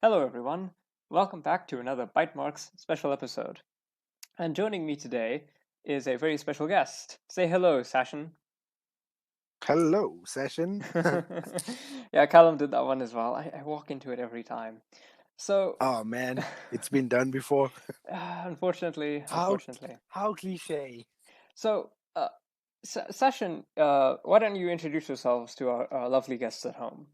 Hello, everyone. Welcome back to another Byte Marx special episode. And joining me today is a very special guest. Say hello, Sashien. Hello, Session. Yeah, Callum did that one as well. I walk into it every time. So, Oh man, it's been done before. unfortunately, How unfortunately. how cliche. So, Sashien, why don't you introduce yourselves to our lovely guests at home?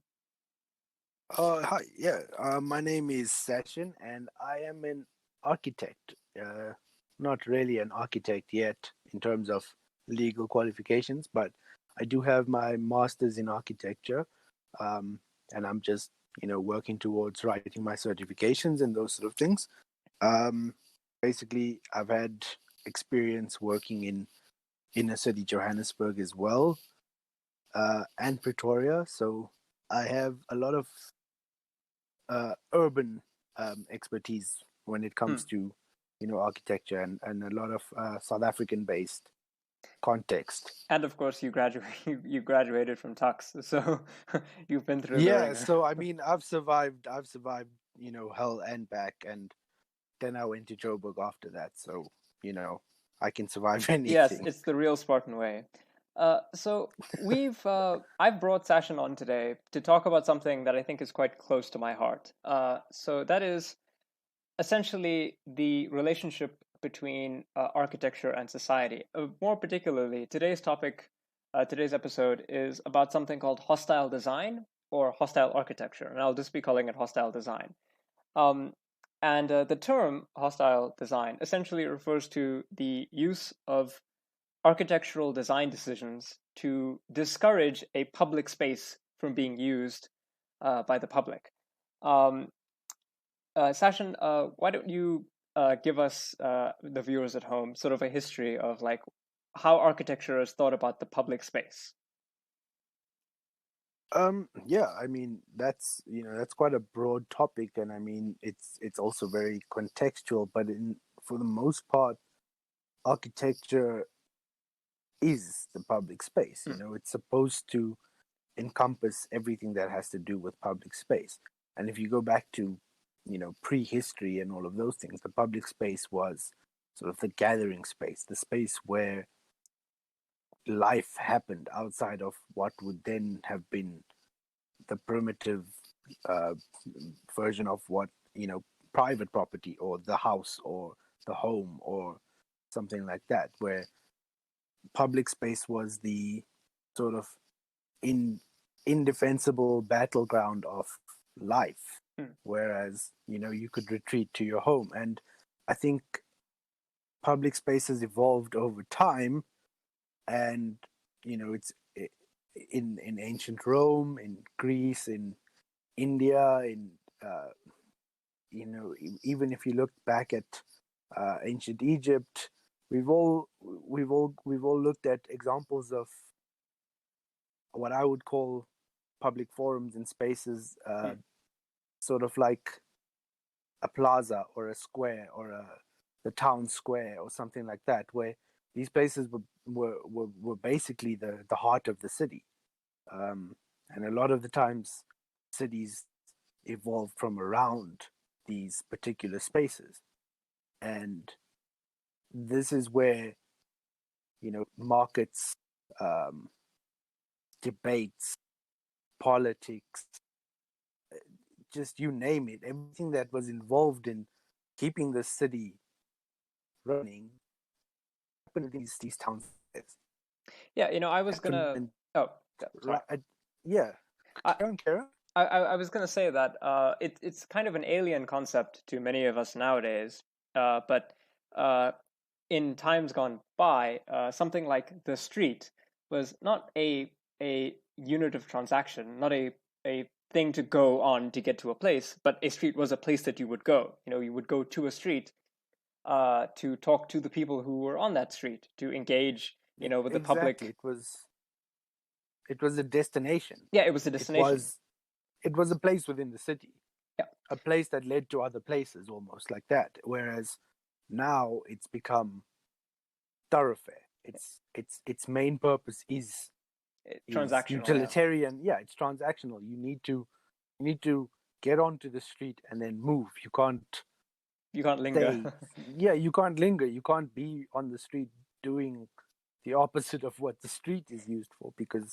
Hi, yeah. My name is Session, and I am an architect. Not really an architect yet in terms of legal qualifications, but I do have my master's in architecture, um, and I'm just working towards writing my certifications and those sort of things. Um, Basically, I've had experience working in inner city Johannesburg as well, and Pretoria. So I have a lot of urban expertise when it Hmm. comes to architecture and a lot of South African based context. And of course, you graduate. You graduated from Tux, so you've been through the Yeah, ringer. so I mean, I've survived, hell and back, and then I went to Joburg after that. So you know, I can survive Yes, anything. it's the real Spartan way. So I've brought Sashin on today to talk about something that I think is quite close to my heart. So that is essentially the relationship between architecture and society. More particularly, today's episode is about something called hostile design or hostile architecture, and I'll just be calling it hostile design. Um, and the term hostile design essentially refers to the use of architectural design decisions to discourage a public space from being used by the public. Um, Sachin, why don't you give us, the viewers at home, sort of a history of like how architecture is thought about the public space? Yeah, I mean that's quite a broad topic, and I mean it's also very contextual. But for the most part, architecture is the public space. Hmm. It's supposed to encompass everything that has to do with public space. And if you go back to prehistory and all of those things, the public space was sort of the gathering space, the space where life happened outside of what would then have been the primitive uh, version of what private property or the house or the home or something like that, where public space was the sort of in indefensible battleground of life, Hmm. whereas you could retreat to your home. And I think public spaces evolved over time, and it's in ancient Rome, in Greece, in India, in uh, even if you look back at ancient Egypt, we've all looked at examples of what I would call public forums and spaces, Hmm. sort of like a plaza or a square or the town square or something like that, where these places were basically the heart of the city. Um, and a lot of the times, cities evolved from around these particular spaces. And this is where markets, um, debates, politics, just you name it, everything that was involved in keeping the city running happened in these towns. Yeah, I was Happened gonna. and Oh, sorry. yeah, I, Karen. I was gonna say that it's kind of an alien concept to many of us nowadays, but uh, in times gone by, something like the street was not a unit of transaction, not a thing to go on to get to a place, but a street was a place that you would go. You would go to a street to talk to the people who were on that street, to engage, with the Exactly. public. It was a destination. Yeah, it was a It destination. was it was a place within the city, Yeah. a place that led to other places, almost like that. Whereas now it's become thoroughfare. Its main purpose is Transactional. Yeah. utilitarian. Yeah, it's transactional. You need to get onto the street and then move. You can't linger. stay. Yeah, you can't linger. You can't be on the street doing the opposite of what the street is used for, because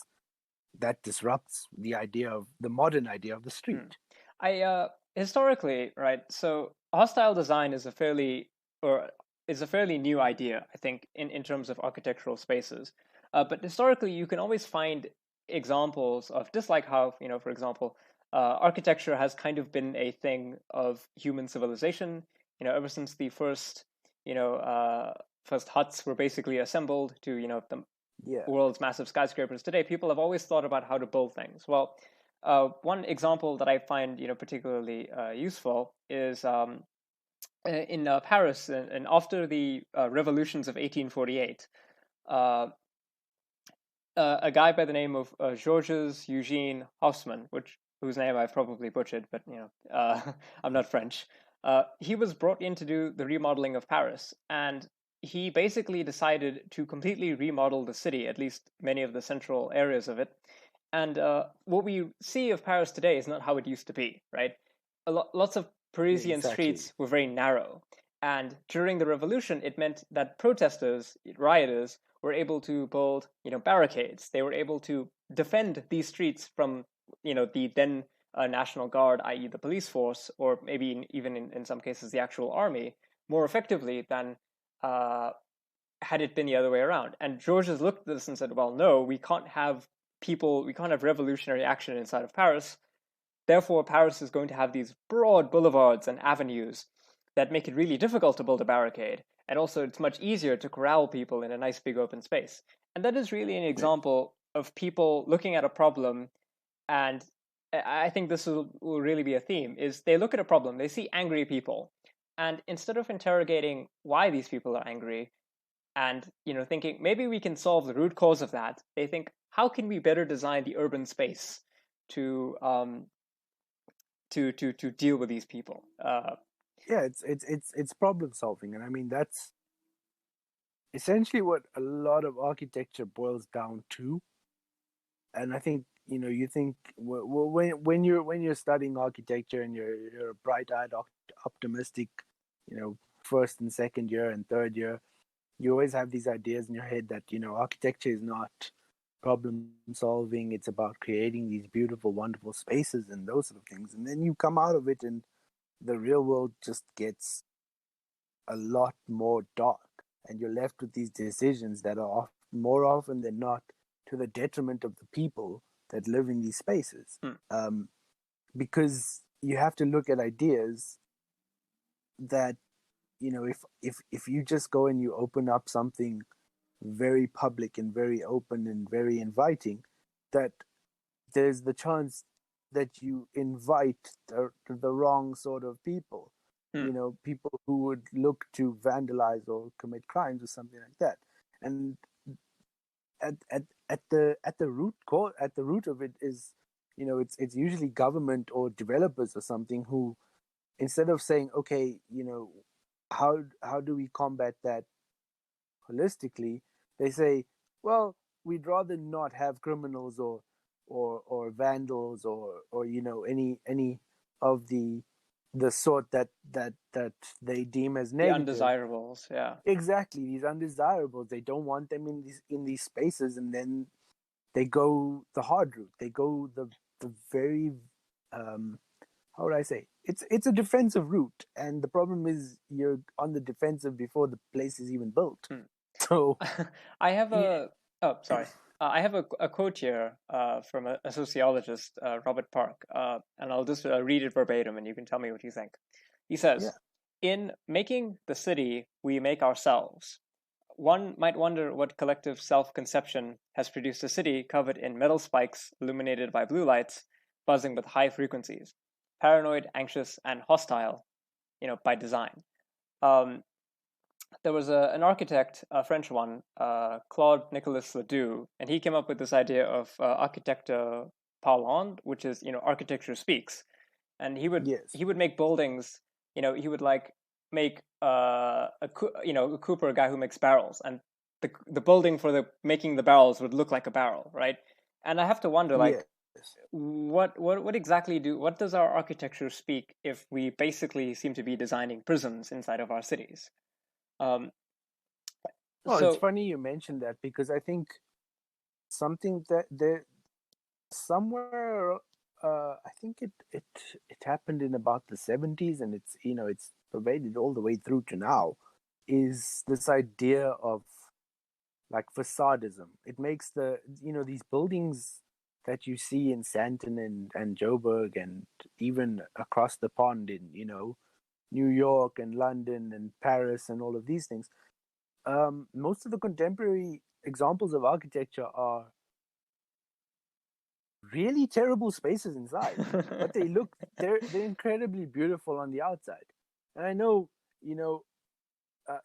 that disrupts the modern idea of the Hmm. street. Historically, right? So hostile design is a fairly new idea, I think, in terms of architectural spaces. But historically, you can always find examples of, just like how, for example, architecture has kind of been a thing of human civilization. Ever since the first huts were basically assembled to, the Yeah, world's massive skyscrapers today, people have always thought about how to build things. Well, one example that I find particularly useful is in Paris, and after the revolutions of 1848, uh, a guy by the name of Georges Eugene Haussmann, whose name I've probably butchered, but I'm not French. He was brought in to do the remodeling of Paris, and he basically decided to completely remodel the city, at least many of the central areas of it. And what we see of Paris today is not how it used to be, right? Lots of Parisian exactly. streets were very narrow. And during the revolution, it meant that protesters, rioters, were able to build, barricades. They were able to defend these streets from, the then National Guard, i.e., the police force, or maybe even in some cases the actual army, more effectively than had it been the other way around. And Georges looked at this and said, well, no, we can't have revolutionary action inside of Paris. Therefore, Paris is going to have these broad boulevards and avenues that make it really difficult to build a barricade. And also, it's much easier to corral people in a nice big open space. And that is really an Yeah, example of people looking at a problem. And I think this will really be a theme, is they look at a problem, they see angry people. And instead of interrogating why these people are angry, and thinking maybe we can solve the root cause of that, they think, how can we better design the urban space to deal with these people? yeah. It's problem solving, and I mean that's essentially what a lot of architecture boils down to. And I think you think when you're studying architecture and you're a bright-eyed, optimistic, first and second year and third year, you always have these ideas in your head that architecture is not problem solving. It's about creating these beautiful, wonderful spaces and those sort of things. And then you come out of it, and the real world just gets a lot more dark, and you're left with these decisions that are more often than not to the detriment of the people that live in these spaces. Hmm. Because you have to look at ideas that if you just go and you open up something very public and very open and very inviting, that there's the chance that you invite the wrong sort of people, Hmm. people who would look to vandalize or commit crimes or something like that. And at the root of it is, it's usually government or developers or something who, instead of saying, okay, how do we combat that holistically, they say, well, we'd rather not have criminals or vandals or any of the sort that they deem as The negative. undesirables, yeah. Exactly, these undesirables. They don't want them in these spaces, and then they go the hard route. They go the very how would I say? It's a defensive route, and the problem is you're on the defensive before the place is even built. Hmm. So I have yeah, a oh sorry. I have a quote here from a sociologist, Robert Park, and I'll just read it verbatim, and you can tell me what you think. He yeah, says, "In making the city, we make ourselves. One might wonder what collective self-conception has produced a city covered in metal spikes, illuminated by blue lights, buzzing with high frequencies, paranoid, anxious, and hostile, by design." Um, there was an architect, a French one, Claude Nicolas Ledoux, and he came up with this idea of architecture parlant, which is architecture speaks, and yes, he would make buildings. He would like make a cooper, a guy who makes barrels, and the building for the making the barrels would look like a barrel, right? And I have to wonder, yeah, like, What exactly what does our architecture speak if we basically seem to be designing prisons inside of our cities? Um, Well, it's so funny you mentioned that because I think something that there somewhere I think it happened in about the 70s, and it's pervaded all the way through to now, is this idea of like facadism. It makes these buildings that you see in Santon and Joburg and even across the pond in New York and London and Paris and all of these things. Most of the contemporary examples of architecture are really terrible spaces inside, but they're incredibly beautiful on the outside. And I know,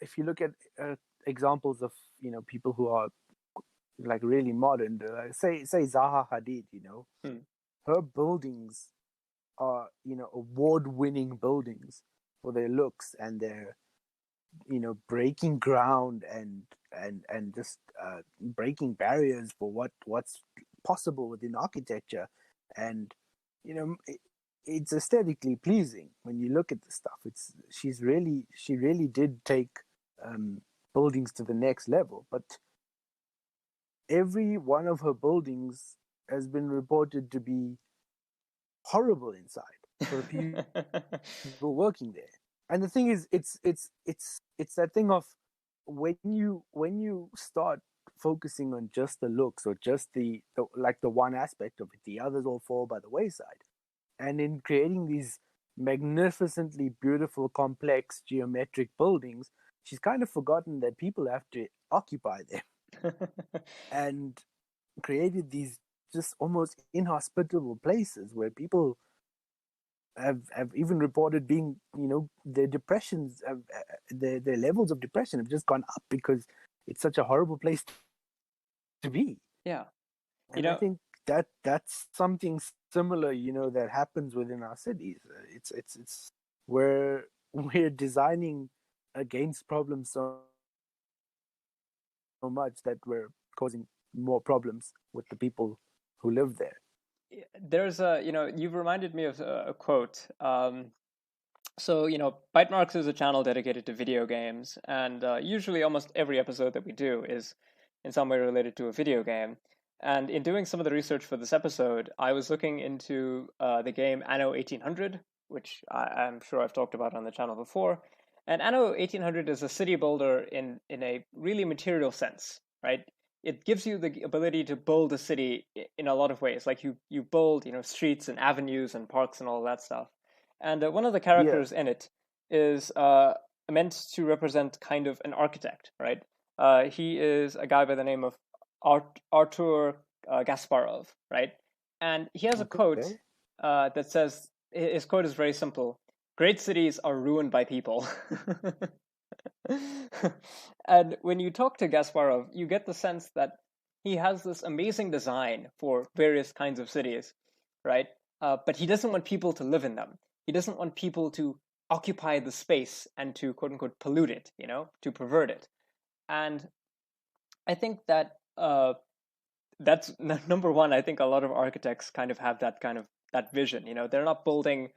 if you look at examples of people who are like really modern, say Zaha Hadid, hmm. her buildings are award-winning buildings for their looks and their breaking ground and just breaking barriers for what's possible within architecture. And it's aesthetically pleasing when you look at the stuff. She really did take um, buildings to the next level. But every one of her buildings has been reported to be horrible inside for the people working there. And the thing is, it's that thing of when you start focusing on just the looks or just the one aspect of it, the others all fall by the wayside. And in creating these magnificently beautiful, complex geometric buildings, she's kind of forgotten that people have to occupy them and created these just almost inhospitable places where people have even reported being, their depressions, their levels of depression have just gone up because it's such a horrible place to be. Yeah, you And I know, think that's something similar, that happens within our cities. It's where we're designing against problems so much that we're causing more problems with the people who live there. there's you've reminded me of a quote. So, Byte Marx is a channel dedicated to video games, and usually almost every episode that we do is in some way related to a video game. And in doing some of the research for this episode, I was looking into the game Anno 1800, which I'm sure I've talked about on the channel before. And Anno 1800 is a city builder in a really material sense, right? It gives you the ability to build a city in a lot of ways. Like you build, streets and avenues and parks and all that stuff. And one of the Yeah. characters in it is meant to represent kind of an architect, right? He is a guy by the name of Artur Gasparov, right? And he has a quote Okay. that says his quote is very simple: "Great cities are ruined by people." And when you talk to Gasparov, you get the sense that he has this amazing design for various kinds of cities, right? But he doesn't want people to live in them. He doesn't want people to occupy the space and to quote unquote pollute it, to pervert it. And I think that that's number one. I think a lot of architects kind of have that vision. They're not building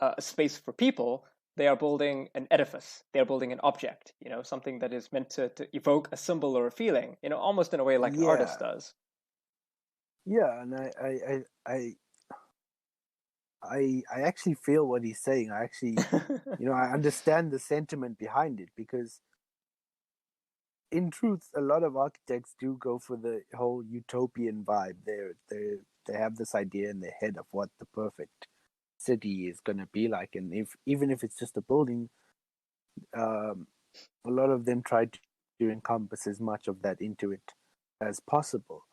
a space for people. They are building an edifice. They are building an object. Something that is meant to evoke a symbol or a feeling. Almost in a way like an artist Yeah. does. Yeah, and I actually feel what he's saying. I actually, I understand the sentiment behind it because, in truth, a lot of architects do go for the whole utopian vibe. They have this idea in their head of what the perfect city is going to be like, and even if it's just a building, um, a lot of them try to encompass as much of that into it as possible.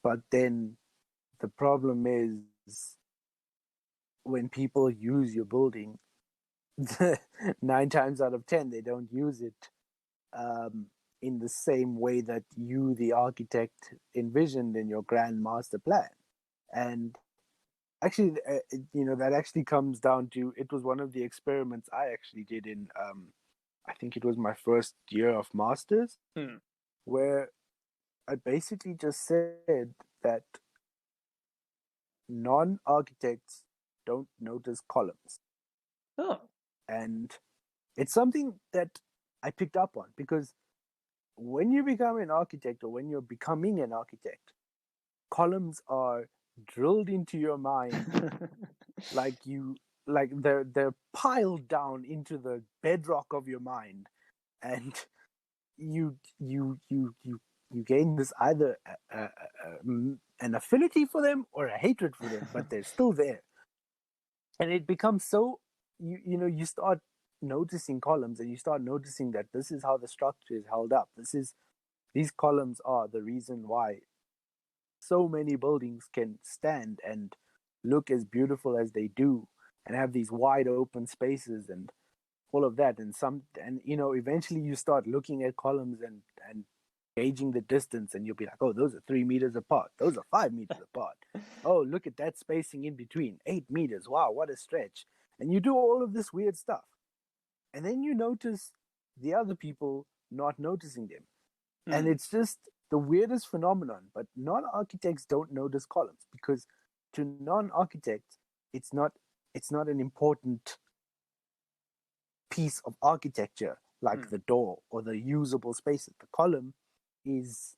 But then the problem is when people use your building, 9 times out of 10 they don't use it um, in the same way that you, the architect, envisioned in your grand master plan. And actually, that actually comes down to, it was one of the experiments I actually did in, I think it was my first year of masters, Hmm. where I basically just said that non-architects don't notice columns. Oh. And it's something that I picked up on, because when you become an architect, or when you're becoming an architect, columns are drilled into your mind like they're piled down into the bedrock of your mind, and you gain this either an affinity for them or a hatred for them, but they're still there. And it becomes so, you start noticing columns, and you start noticing that this is how the structure is held up. These columns are the reason why so many buildings can stand and look as beautiful as they do, and have these wide open spaces and all of that. And eventually you start looking at columns and gauging the distance, and you'll be like, oh, those are 3 meters apart, those are 5 meters apart. Oh, look at that spacing in between, 8 meters. Wow, what a stretch. And you do all of this weird stuff, and then you notice the other people not noticing them. And it's just the weirdest phenomenon. But non-architects don't notice columns, because to non-architects, it's not an important piece of architecture like the door or the usable spaces. The column is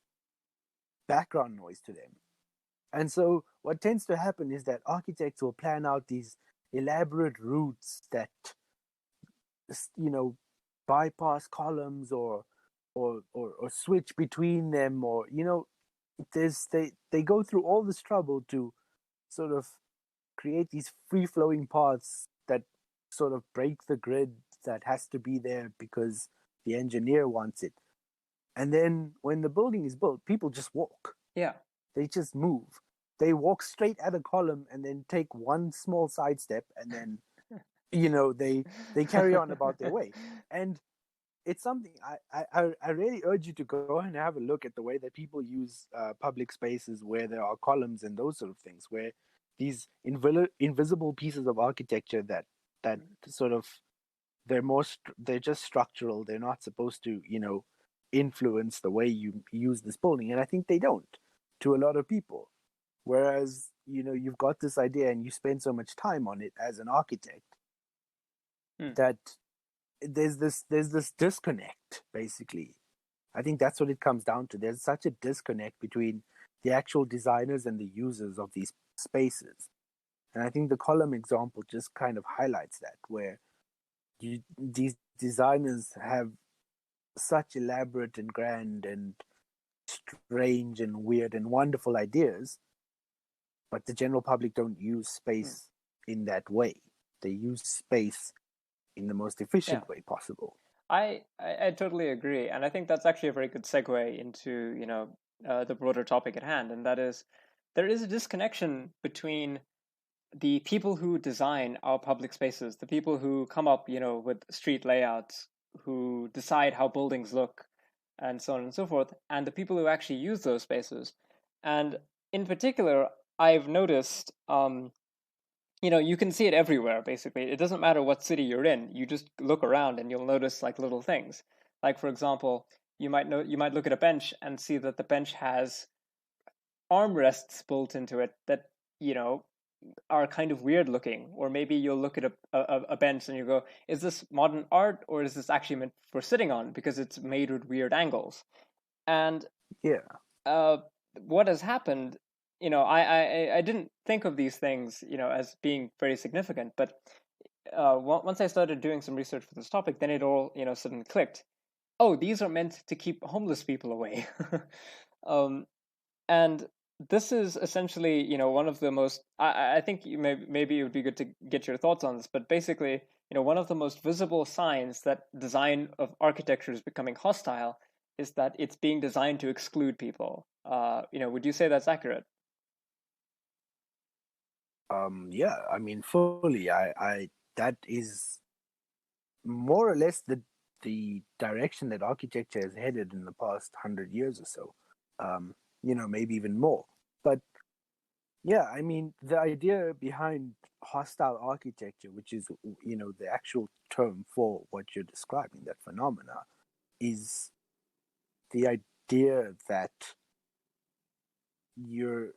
background noise to them. And so what tends to happen is that architects will plan out these elaborate routes that, bypass columns, or switch between them, or they go through all this trouble to sort of create these free flowing paths that sort of break the grid that has to be there because the engineer wants it. And then when the building is built, people just walk. Yeah. They just move. They walk straight at a column and then take one small sidestep, and then they carry on about their way. And it's something I really urge you to go and have a look at the way that people use public spaces where there are columns and those sort of things, where these invisible pieces of architecture that sort of, they're just structural. They're not supposed to influence the way you use this building, and I think they don't, to a lot of people. Whereas you've got this idea and you spend so much time on it as an architect that there's this disconnect, basically. I think that's what it comes down to. There's such a disconnect between the actual designers and the users of these spaces. And I think the column example just kind of highlights that, where these designers have such elaborate and grand and strange and weird and wonderful ideas, but the general public don't use space in that way. They use space in the most efficient way possible. I totally agree, and I think that's actually a very good segue into the broader topic at hand, and that is, there is a disconnection between the people who design our public spaces, the people who come up with street layouts, who decide how buildings look, and so on and so forth, and the people who actually use those spaces. And in particular, I've noticed you can see it everywhere, basically. It doesn't matter what city you're in. You just look around and you'll notice like little things. Like, for example, you might look at a bench and see that the bench has armrests built into it that are kind of weird looking. Or maybe you'll look at a bench and you go, is this modern art, or is this actually meant for sitting on, because it's made with weird angles? And what has happened, I didn't think of these things as being very significant, but once I started doing some research for this topic, then it all suddenly clicked. Oh, these are meant to keep homeless people away. And this is essentially one of the most, I think maybe it would be good to get your thoughts on this, but basically one of the most visible signs that design of architecture is becoming hostile is that it's being designed to exclude people. Would you say that's accurate? Yeah, I mean, fully. I that is more or less the direction that architecture has headed in the past 100 years or so. Maybe even more. But yeah, I mean, the idea behind hostile architecture, which is the actual term for what you're describing, that phenomena, is the idea that you're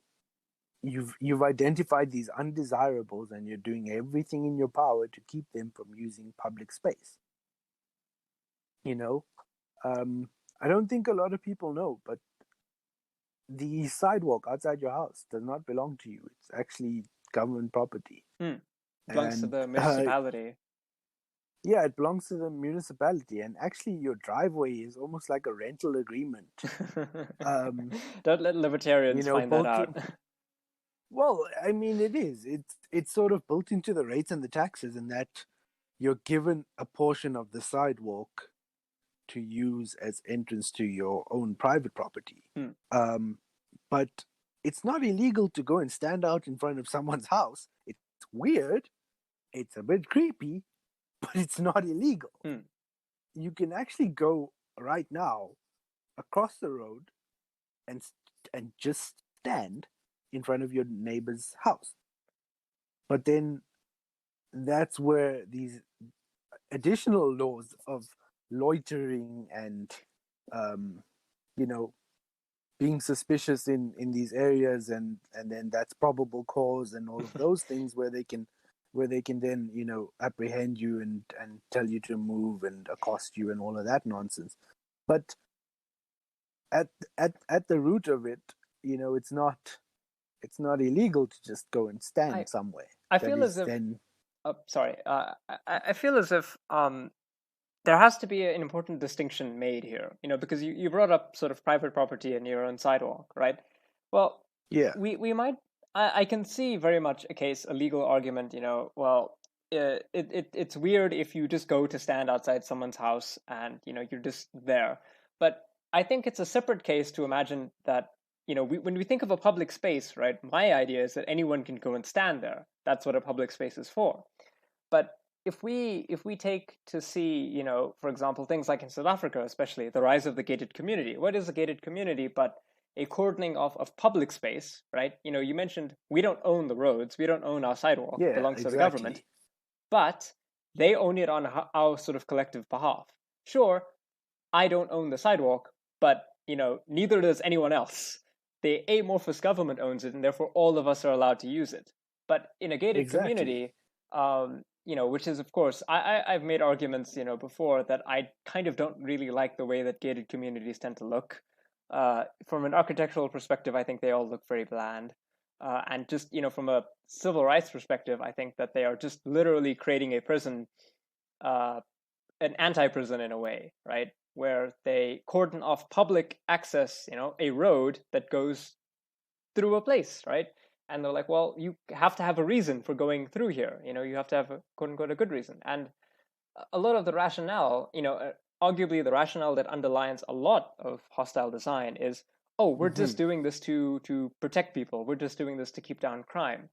you've identified these undesirables, and you're doing everything in your power to keep them from using public space. You know, I don't think a lot of people know, but the sidewalk outside your house does not belong to you. It's actually government property. Belongs to And the municipality. yeah, it belongs to the municipality. And actually, your driveway is almost like a rental agreement. Don't let libertarians find that built out. in. Well, I mean, it is. It's sort of built into the rates and the taxes, and that you're given a portion of the sidewalk to use as entrance to your own private property. But it's not illegal to go and stand out in front of someone's house. It's weird. It's a bit creepy, but it's not illegal. You can actually go right now across the road and just stand in front of your neighbor's house. But then that's where these additional laws of loitering and being suspicious in these areas, and then that's probable cause and all of those things where they can then apprehend you and tell you to move and accost you and all of that nonsense. But at the root of it, it's not illegal to just go and stand somewhere. I feel as if I feel as if there has to be an important distinction made here, because you brought up sort of private property and your own sidewalk, right? Well, yeah, we might, I can see very much a legal argument, well, it's weird if you just go to stand outside someone's house and, you're just there. But I think it's a separate case to imagine that, when we think of a public space, right, my idea is that anyone can go and stand there. That's what a public space is for. But if we take to see, for example, things like in South Africa, especially the rise of the gated community. What is a gated community but a cordoning off of public space, right? You mentioned we don't own the roads, we don't own our sidewalk, it belongs to the government, but they own it on our sort of collective behalf. Sure, I don't own the sidewalk, but neither does anyone else. The amorphous government owns it, and therefore all of us are allowed to use it. But in a gated community, which is, of course, I've made arguments, before that I kind of don't really like the way that gated communities tend to look. From an architectural perspective, I think they all look very bland. And just, from a civil rights perspective, I think that they are just literally creating a prison, an anti-prison in a way, right? Where they cordon off public access, a road that goes through a place, right? And they're like, well, you have to have a reason for going through here. You have to have a quote unquote a good reason. And a lot of the rationale, arguably the rationale that underlines a lot of hostile design is, oh, we're just doing this to protect people. We're just doing this to keep down crime.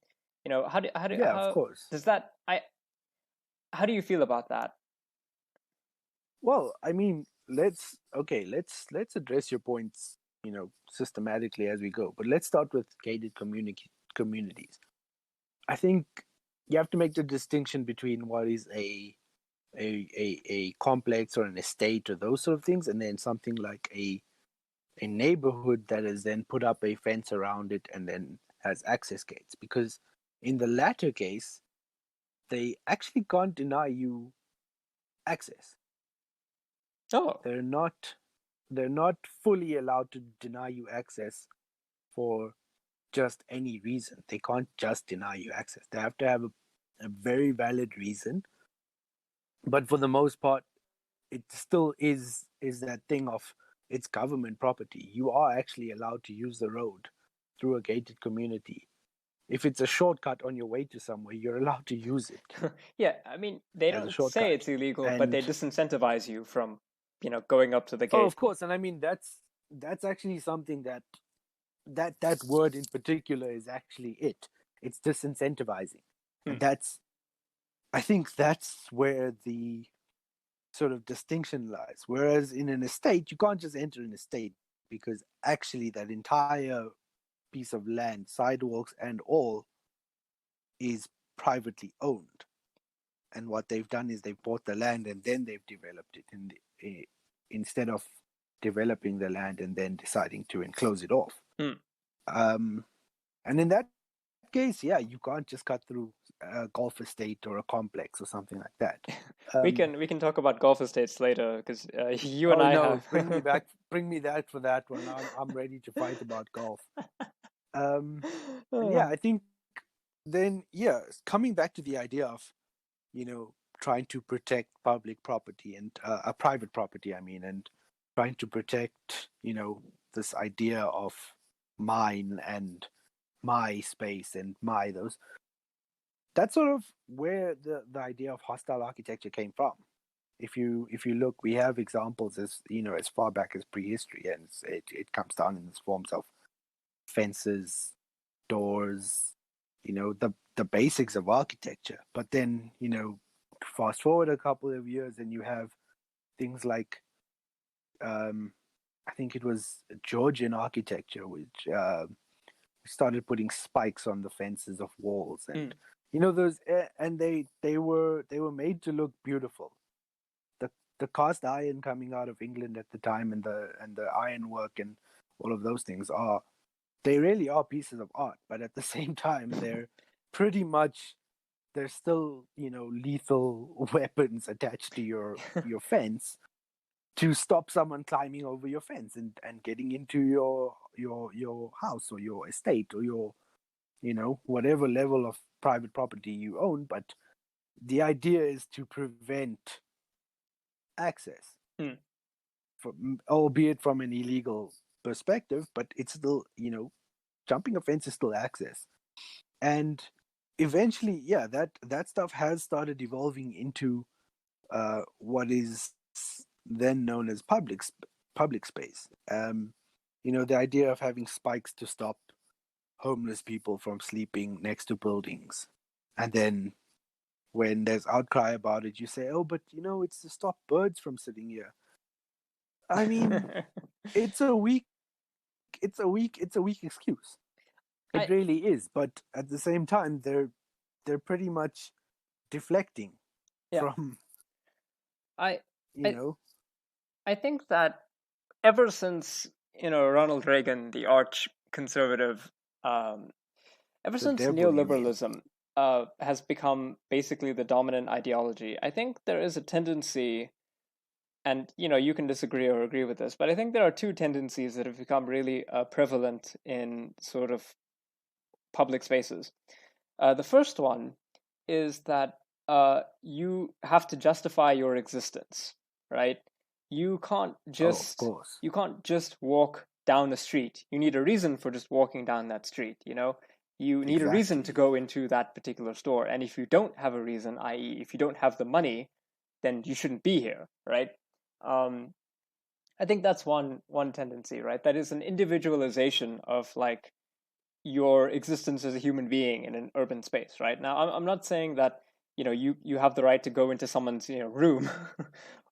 How of course. Does that how do you feel about that? Well, I mean, let's address your points, systematically as we go. But let's start with gated communities. I think you have to make the distinction between what is a complex or an estate or those sort of things, and then something like a neighborhood that has then put up a fence around it and then has access gates. Because in the latter case, they actually can't deny you access. Oh, they're not fully allowed to deny you access for just any reason. They can't just deny you access. They have to have a very valid reason. But for the most part, it still is that thing of it's government property. You are actually allowed to use the road through a gated community. If it's a shortcut on your way to somewhere, you're allowed to use it. Yeah, I mean, they don't say it's illegal, but they disincentivize you from, going up to the gate. Oh, of course. And I mean, that's actually something that word in particular is actually it. It's disincentivizing. And I think that's where the sort of distinction lies. Whereas in an estate, you can't just enter an estate, because actually that entire piece of land, sidewalks and all, is privately owned. And what they've done is they've bought the land and then they've developed it instead of developing the land and then deciding to enclose it off. And in that case, yeah, you can't just cut through a golf estate or a complex or something like that. We can talk about golf estates later, because you and Oh I no, have. bring me that for that one. I'm ready to fight about golf. And yeah, I think then, yeah, coming back to the idea of, trying to protect public property and a private property, I mean, and trying to protect, this idea of mine and my space and my those. That's sort of where the idea of hostile architecture came from. If you look, we have examples as far back as prehistory, and it comes down in the forms of fences, doors, the basics of architecture. But then, fast forward a couple of years and you have things like I think it was Georgian architecture, which started putting spikes on the fences of walls, and those, and they were made to look beautiful. The cast iron coming out of England at the time, and the ironwork and all of those things they really are pieces of art, but at the same time they're still lethal weapons attached to your fence to stop someone climbing over your fence and getting into your house or your estate or your whatever level of private property you own. But the idea is to prevent access, albeit from an illegal perspective, but it's still, jumping a fence is still access. And eventually, yeah, that stuff has started evolving into what is then known as public space. The idea of having spikes to stop homeless people from sleeping next to buildings, and then when there's outcry about it, you say, "Oh, but it's to stop birds from sitting here." I mean, it's a weak excuse. It really is. But at the same time, they're pretty much deflecting from I you know I think that ever since Ronald Reagan, the arch conservative, ever the since devil, you mean? neoliberalism has become basically the dominant ideology, I think there is a tendency, and you can disagree or agree with this, but I think there are two tendencies that have become really prevalent in sort of public spaces. The first one is that you have to justify your existence, right? You can't Oh, of just course. walk down a street. You need a reason for just walking down that street. You need a reason to Exactly. go into that particular store, and if you don't have a reason, i.e., if you don't have the money, then you shouldn't be here, right? Um, I think that's one tendency, right? That is an individualization of like your existence as a human being in an urban space, right? Now, I'm not saying that you have the right to go into someone's room,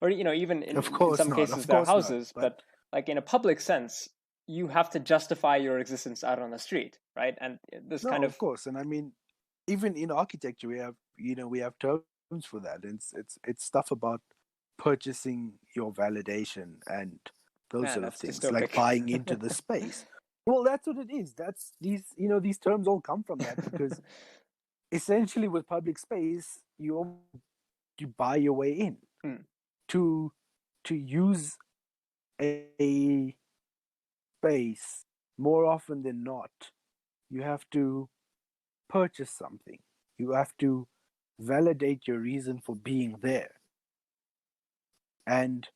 or even Of in course some not. cases Of their course not. houses, But but like in a public sense, you have to justify your existence out on the street, right? And this kind no, of of course. And I mean, even in architecture, we have terms for that. It's stuff about purchasing your validation and those man, sort of that's things, like dystopic. buying into the space. Well, that's what it is. That's these terms all come from that, because essentially with public space, you buy your way in Hmm. to use a space. More often than not, you have to purchase something. You have to validate your reason for being there. And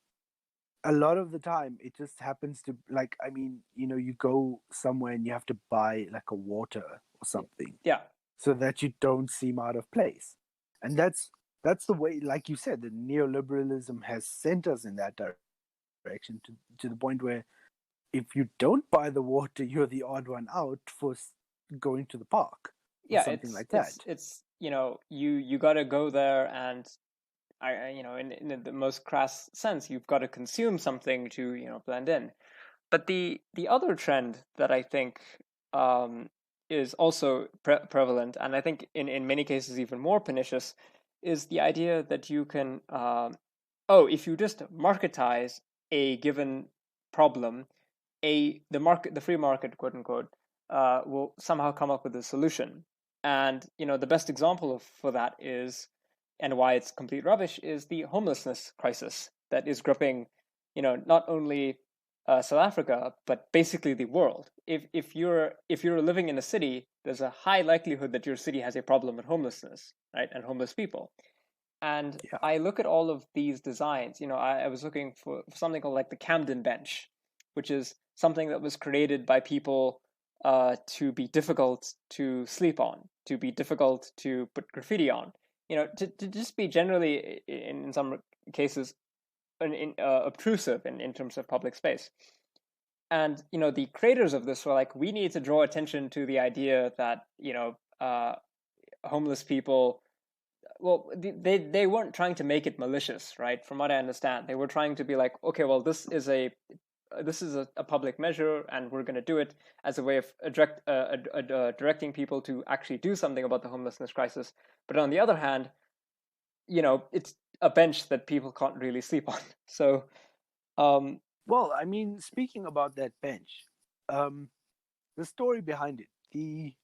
a lot of the time, it just happens to, like, I mean, you go somewhere and you have to buy like a water or something Yeah, so that you don't seem out of place. And that's the way, like you said, the neoliberalism has sent us in that direction, to the point where if you don't buy the water, you're the odd one out for going to the park or yeah. something It's like it's that. it's you got to go there, and in the most crass sense, you've got to consume something to blend in. But the other trend that I think um, is also prevalent, and I think in many cases even more pernicious, is the idea that you can if you just marketize a given problem, the free market, quote unquote, will somehow come up with a solution. And the best example for that is, and why it's complete rubbish, is the homelessness crisis that is gripping, not only South Africa but basically the world. If you're living in a city, there's a high likelihood that your city has a problem with homelessness, right, and homeless people. And Yeah. I look at all of these designs. I was looking for something called like the Camden bench, which is something that was created by people to be difficult to sleep on, to be difficult to put graffiti on, to just be generally, in some cases, obtrusive in terms of public space. And the creators of this were like, we need to draw attention to the idea that homeless people, well, they weren't trying to make it malicious, right? From what I understand, they were trying to be like, okay, well, this is a public measure, and we're going to do it as a way of directing people to actually do something about the homelessness crisis. But on the other hand, it's a bench that people can't really sleep on. So, Well, I mean, speaking about that bench, the story behind it, the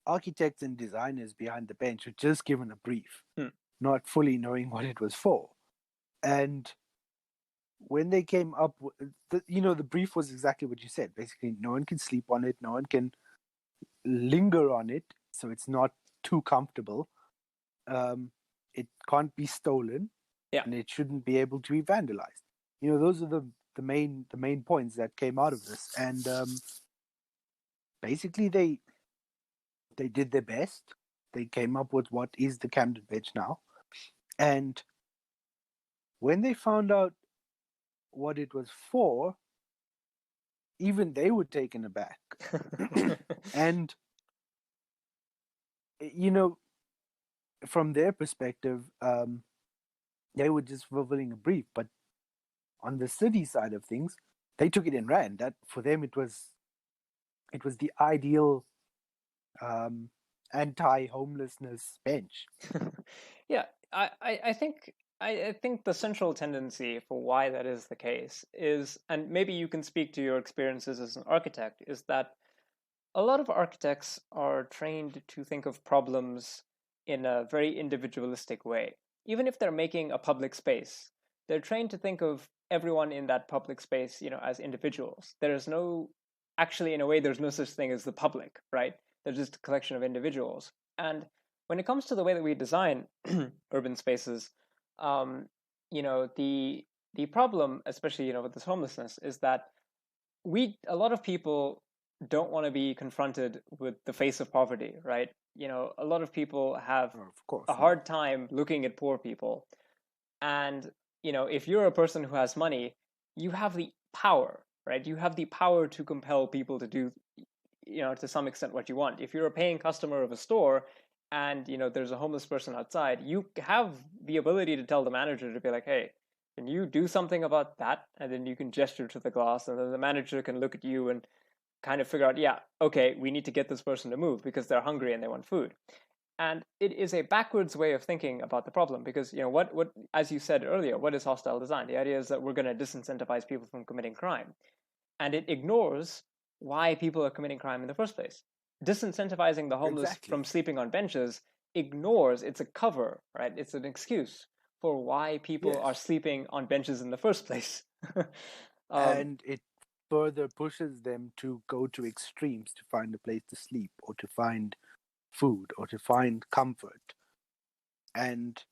architects and designers behind the bench were just given a brief, not fully knowing what it was for. And when they came up with the brief was exactly what you said. Basically, no one can sleep on it, no one can linger on it, so it's not too comfortable. It can't be stolen, yeah, and it shouldn't be able to be vandalized. Those are the main points that came out of this. And basically, they did their best. They came up with what is the Camden bench now. And when they found out what it was for, even they were taken aback. And, from their perspective, they were just fulfilling a brief. But on the city side of things, they took it and ran. That for them, it was the ideal anti-homelessness bench. Yeah, I think the central tendency for why that is the case is, and maybe you can speak to your experiences as an architect, is that a lot of architects are trained to think of problems in a very individualistic way. Even if they're making a public space, they're trained to think of everyone in that public space, as individuals. Actually, in a way, there's no such thing as the public, right? They're just a collection of individuals. And when it comes to the way that we design urban spaces, um, the problem, especially with this homelessness, is that a lot of people don't want to be confronted with the face of poverty, right? A lot of people have Oh, of course, a no. hard time looking at poor people. And if you're a person who has money, you have the power, right? You have the power to compel people to do, to some extent, what you want. If you're a paying customer of a store, and there's a homeless person outside, you have the ability to tell the manager to be like, hey, can you do something about that? And then you can gesture to the glass, and then the manager can look at you and kind of figure out, yeah, okay, we need to get this person to move because they're hungry and they want food. And it is a backwards way of thinking about the problem, because what as you said earlier, what is hostile design? The idea is that we're going to disincentivize people from committing crime, and it ignores why people are committing crime in the first place. Disincentivizing the homeless Exactly. from sleeping on benches ignores, it's a cover, right? It's an excuse for why people are Yes. sleeping on benches in the first place. um, And it further pushes them to go to extremes to find a place to sleep or to find food or to find comfort. And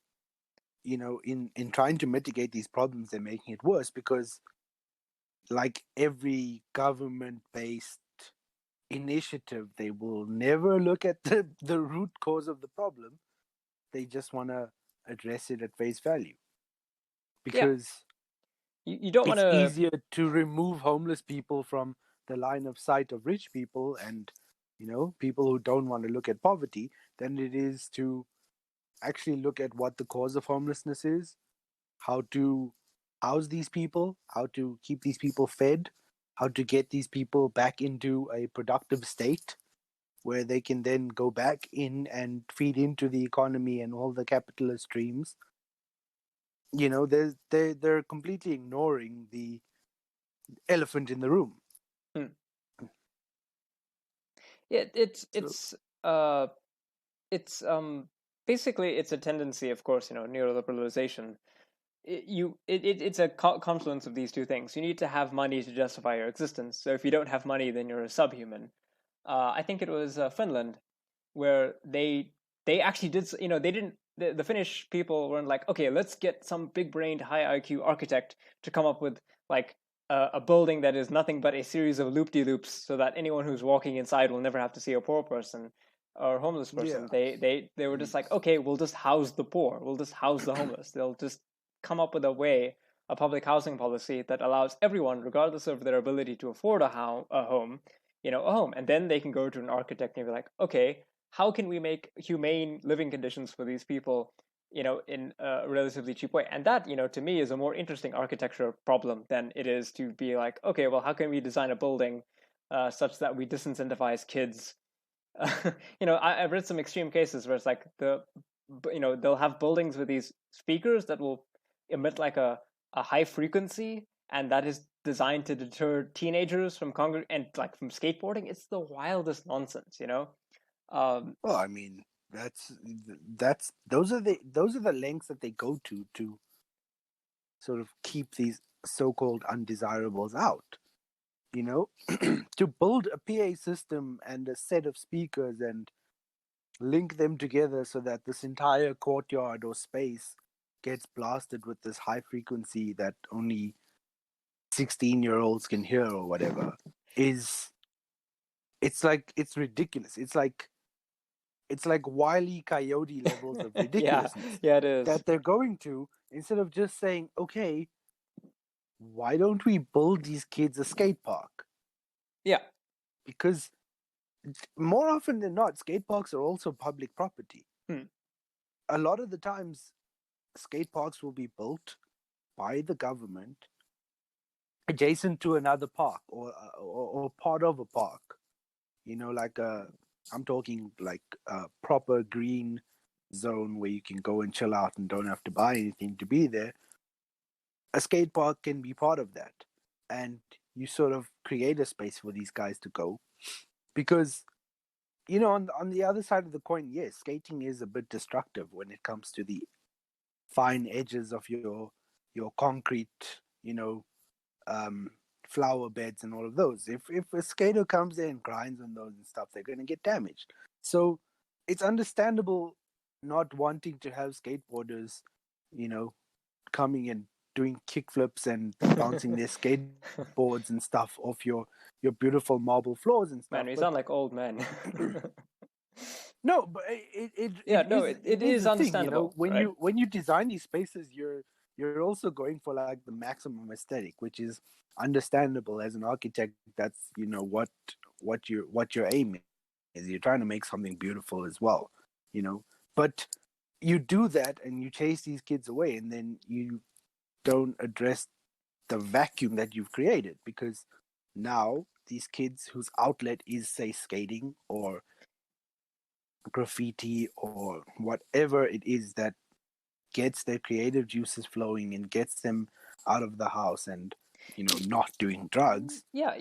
in trying to mitigate these problems, they're making it worse because, like every government based initiative, they will never look at the root cause of the problem. They just want to address it at face value yeah, because you don't want it's to. easier to remove homeless people from the line of sight of rich people and people who don't want to look at poverty than it is to actually look at what the cause of homelessness is, how to house these people, how to keep these people fed, how to get these people back into a productive state where they can then go back in and feed into the economy and all the capitalist streams. They're completely ignoring the elephant in the room. Hmm. Yeah, it's So it's uh it's basically it's a tendency, of course, neoliberalization. It's a confluence of these two things. You need to have money to justify your existence. So if you don't have money, then you're a subhuman. I think it was Finland where they actually did. They didn't. The Finnish people weren't like, okay, let's get some big-brained, high IQ architect to come up with like a building that is nothing but a series of loop-de-loops, so that anyone who's walking inside will never have to see a poor person or homeless Yeah. person. They were just like, okay, we'll just house the poor. We'll just house the homeless. They'll just come up with a public housing policy that allows everyone, regardless of their ability to afford a home, a home. And then they can go to an architect and be like, okay, how can we make humane living conditions for these people, in a relatively cheap way? And that, to me, is a more interesting architecture problem than it is to be like, okay, well, how can we design a building such that we disincentivize kids? I've read some extreme cases where it's like they'll have buildings with these speakers that will emit like a high frequency, and that is designed to deter teenagers from and like from skateboarding. It's the wildest nonsense, Well, I mean, that's those are the lengths that they go to sort of keep these so-called undesirables out. You know, to build a PA system and a set of speakers and link them together so that this entire courtyard or space gets blasted with this high frequency that only 16-year-olds can hear or whatever is it's ridiculous. It's like Wile E. Coyote levels of Yeah, ridiculousness yeah, it is. that they're going to, instead of just saying, okay, why don't we build these kids a skate park? Yeah. Because more often than not, skate parks are also public property. A lot of the times, skate parks will be built by the government adjacent to another park or part of a park. Like I'm talking like a proper green zone where you can go and chill out and don't have to buy anything to be there. A skate park can be part of that, and you sort of create a space for these guys to go, because on the other side of the coin, yes, skating is a bit destructive when it comes to the fine edges of your concrete, um, flower beds and all of those. If a skater comes there and grinds on those and stuff, they're going to get damaged. So it's understandable not wanting to have skateboarders, coming and doing kickflips and bouncing their skateboards and stuff off your beautiful marble floors and stuff. Man, we But sound like old men. no, but it Yeah, no, is it a is thing, understandable, when right? you design these spaces, you're also going for like the maximum aesthetic, which is understandable as an architect. That's what your aim is. You're trying to make something beautiful as well, but you do that and you chase these kids away, and then you don't address the vacuum that you've created, because now these kids whose outlet is, say, skating or graffiti or whatever it is that gets their creative juices flowing and gets them out of the house and not doing drugs, Yeah,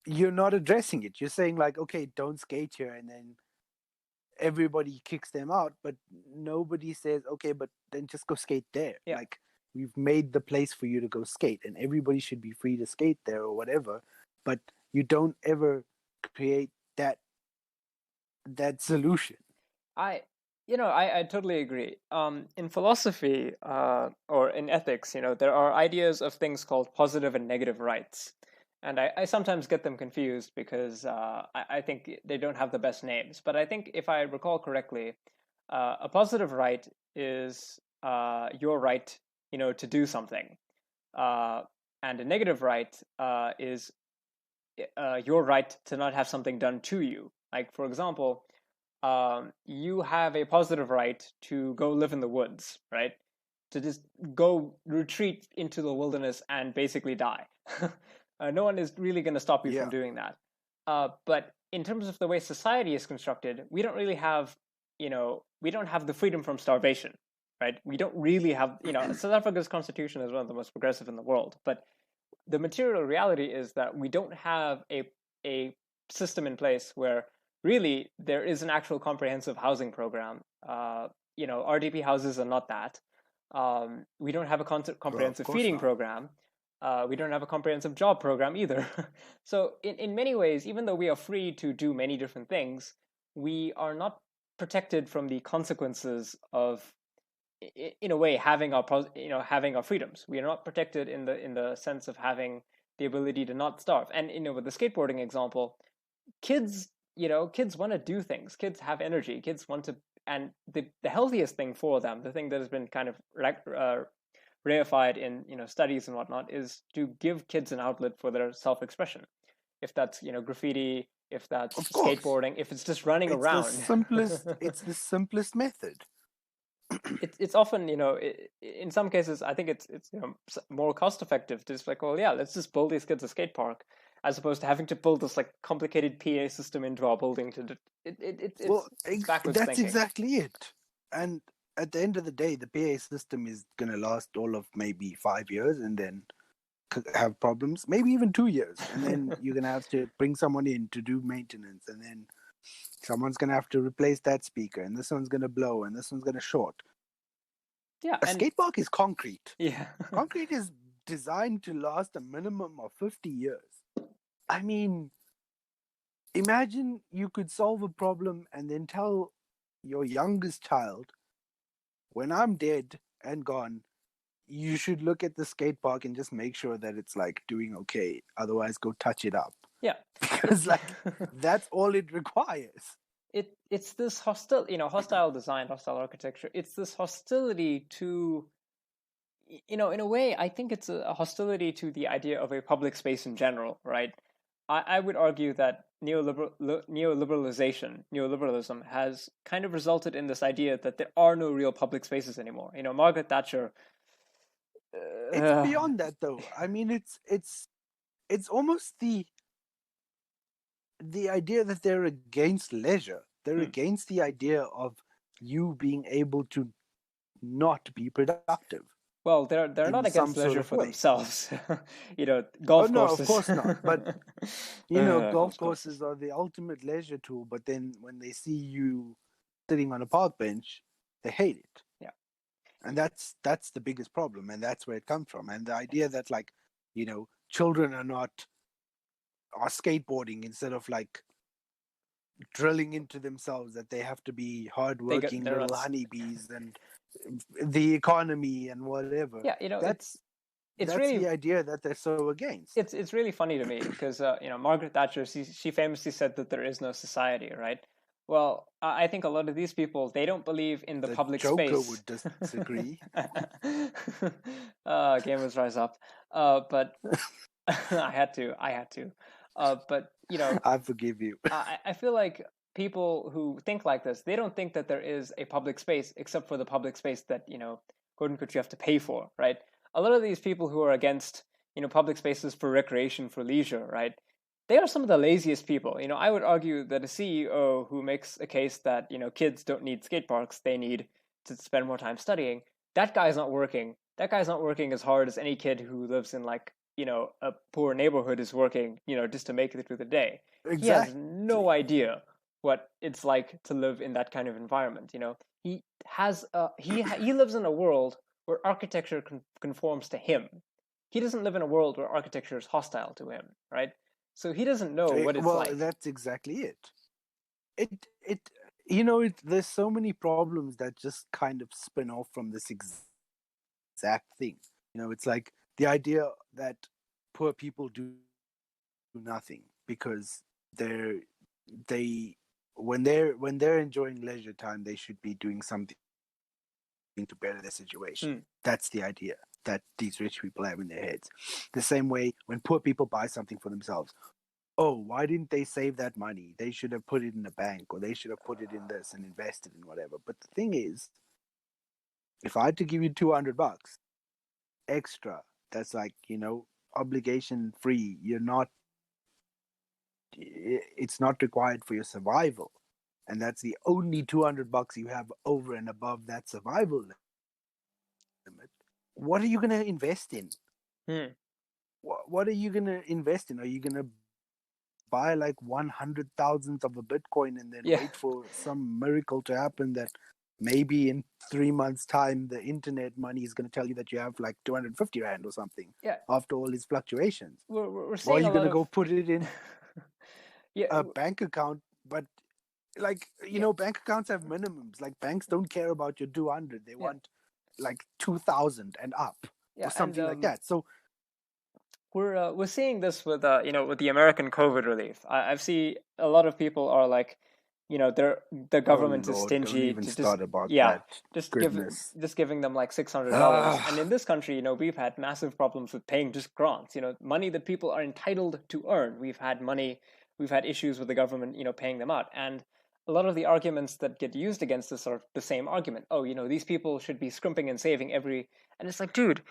you're not addressing it. You're saying like, okay, don't skate here, and then everybody kicks them out, but nobody says, okay, but then just go skate there. yeah. Like, we've made the place for you to go skate, and everybody should be free to skate there or whatever, but you don't ever create that solution. I totally agree. In philosophy, or in ethics, there are ideas of things called positive and negative rights. And I sometimes get them confused because I think they don't have the best names. But I think if I recall correctly, a positive right is your right, to do something. And a negative right is your right to not have something done to you. Like, for example, you have a positive right to go live in the woods, right? To just go retreat into the wilderness and basically die. No one is really going to stop you from Yeah. doing that. But in terms of the way society is constructed, we don't really have, we don't have the freedom from starvation, right? We don't really have, South Africa's constitution is one of the most progressive in the world, but the material reality is that we don't have a system in place where really there is an actual comprehensive housing program. RDP houses are not that. We don't have a Well, of comprehensive course feeding not. program. We don't have a comprehensive job program either. So in many ways, even though we are free to do many different things, we are not protected from the consequences of, in a way, having having our freedoms. We are not protected in the sense of having the ability to not starve. And with the skateboarding example, kids want to do things. Kids have energy. Kids want to, and the healthiest thing for them, the thing that has been kind of reified in studies and whatnot, is to give kids an outlet for their self-expression. If that's graffiti, if that's Of course, skateboarding, if it's just running it's the around. simplest. It's the simplest method. It's often, in some cases, I think it's more cost effective to just like, well, yeah, let's just build these kids a skate park, as opposed to having to build this like complicated PA system into our building to do. Well, It's backwards that's thinking. exactly it. And at the end of the day, the PA system is going to last all of maybe 5 years and then have problems, maybe even 2 years. And then you're going to have to bring someone in to do maintenance. And then someone's going to have to replace that speaker. And this one's going to blow. And this one's going to short. Yeah, A and skate park is concrete. yeah. Concrete is designed to last a minimum of 50 years. I mean, imagine you could solve a problem and then tell your youngest child, when I'm dead and gone, you should look at the skate park and just make sure that it's like doing okay. Otherwise, go touch it up. Yeah, Because like that's all it requires. It's this hostile design, hostile architecture. It's this hostility to, in a way, I think it's a hostility to the idea of a public space in general, right? I would argue that neoliberalism has kind of resulted in this idea that there are no real public spaces anymore. Margaret Thatcher. It's Uh, beyond that though. I mean, it's almost the idea that they're against leisure. They're against the idea of you being able to not be productive. Well, they're In not some against sort leisure of for way. themselves. Oh Golf no, of courses. course not. But golf courses are the ultimate leisure tool. But then when they see you sitting on a park bench, they hate it. Yeah. And that's the biggest problem, and that's where it comes from. And the idea that children are skateboarding instead of like drilling into themselves that they have to be hardworking They're little not. honeybees and the economy and whatever. Yeah, That's it's that's the really idea that they're so against. it's really funny to me because Margaret Thatcher, she famously said that there is no society, right? Well, I think a lot of these people, they don't believe in the The public Joker space. would disagree. Gamers rise up. But I had to. But I forgive you. I feel like people who think like this, they don't think that there is a public space except for the public space that, quote unquote, you have to pay for, right? A lot of these people who are against, public spaces for recreation, for leisure, right? They are some of the laziest people. I would argue that a CEO who makes a case that, kids don't need skate parks, they need to spend more time studying, that guy's not working. That guy's not working as hard as any kid who lives in like, a poor neighborhood is working, just to make it through the day. He has no Exactly. idea what it's like to live in that kind of environment. He has he lives in a world where architecture conforms to him. He doesn't live in a world where architecture is hostile to him, right? So he doesn't know what it's Well, like. that's exactly it. It there's so many problems that just kind of spin off from this exact thing. It's like the idea that poor people do nothing because they when they're enjoying leisure time, they should be doing something to better their situation. That's the idea that these rich people have in their heads. The same way when poor people buy something for themselves, oh, why didn't they save that money? They should have put it in a bank, or they should have put it in this and invested in whatever. But the thing is, if I had to give you $200 extra, that's like, obligation free. It's not required for your survival. And that's the only $200 you have over and above that survival limit. What are you going to invest in? Hmm. What are you going to invest in? Are you going to buy like 100,000th of a Bitcoin and then Yeah. wait for some miracle to happen that maybe in 3 months' time the internet money is going to tell you that you have like 250 rand or something Yeah. after all these fluctuations. We're Or are seeing a you going lot to of go put it in yeah. a bank account? But like, Yeah. bank accounts have minimums. Like, banks don't care about your 200. They Yeah. want like 2,000 and up or Yeah. And something like that. So we're seeing this with with the American COVID relief. I see a lot of people are like, the oh government is Lord, don't stingy even to just start about yeah, that. Goodness. just giving them like $600. And Ah, in this country, we've had massive problems with paying just grants. Money that people are entitled to earn. We've had issues with the government, paying them out. And a lot of the arguments that get used against this are the same argument. Oh, these people should be scrimping and saving and it's like, dude,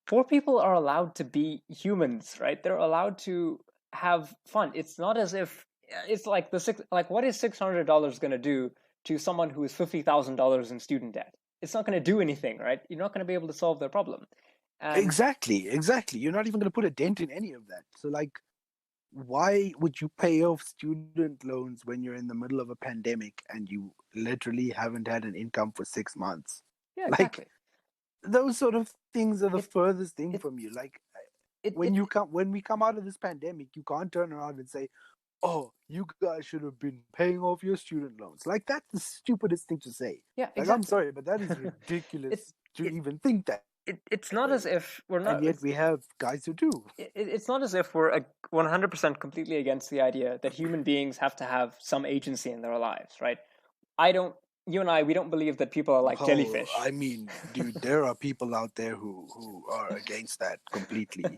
poor people are allowed to be humans, right? They're allowed to have fun. It's not as if it's like what is $600 going to do to someone who is $50,000 in student debt? It's not going to do anything, right? You're not going to be able to solve their problem. And exactly. You're not even going to put a dent in any of that. So, like, why would you pay off student loans when you're in the middle of a pandemic and you literally haven't had an income for 6 months? yeah, Like, exactly. those sort of things are the It furthest thing it from you. Like, it it when we come out of this pandemic, you can't turn around and say, "Oh, you guys should have been paying off your student loans." Like, that's the stupidest thing to say. yeah, Like, I'm exactly. sorry, but that is it ridiculous to it even think that it's not as way. if we're And not yet we have guys who do. it's not as if we're 100% completely against the idea that human beings have to have some agency in their lives, right? I don't, you and I, we don't believe that people are like Oh, jellyfish. I mean, dude, there are people out there who are against that completely.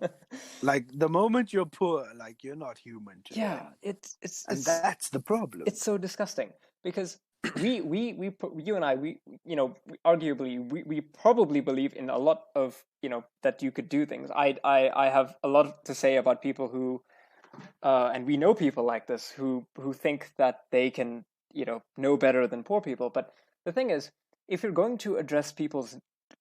Like, the moment you're poor, like, you're not human to Yeah, them. it's it's And it's that's the problem. it's so disgusting because you and I, arguably we probably believe in a lot of that you could do things. I have a lot to say about people who and we know people like this who think that they can know better than poor people. But the thing is, if you're going to address people's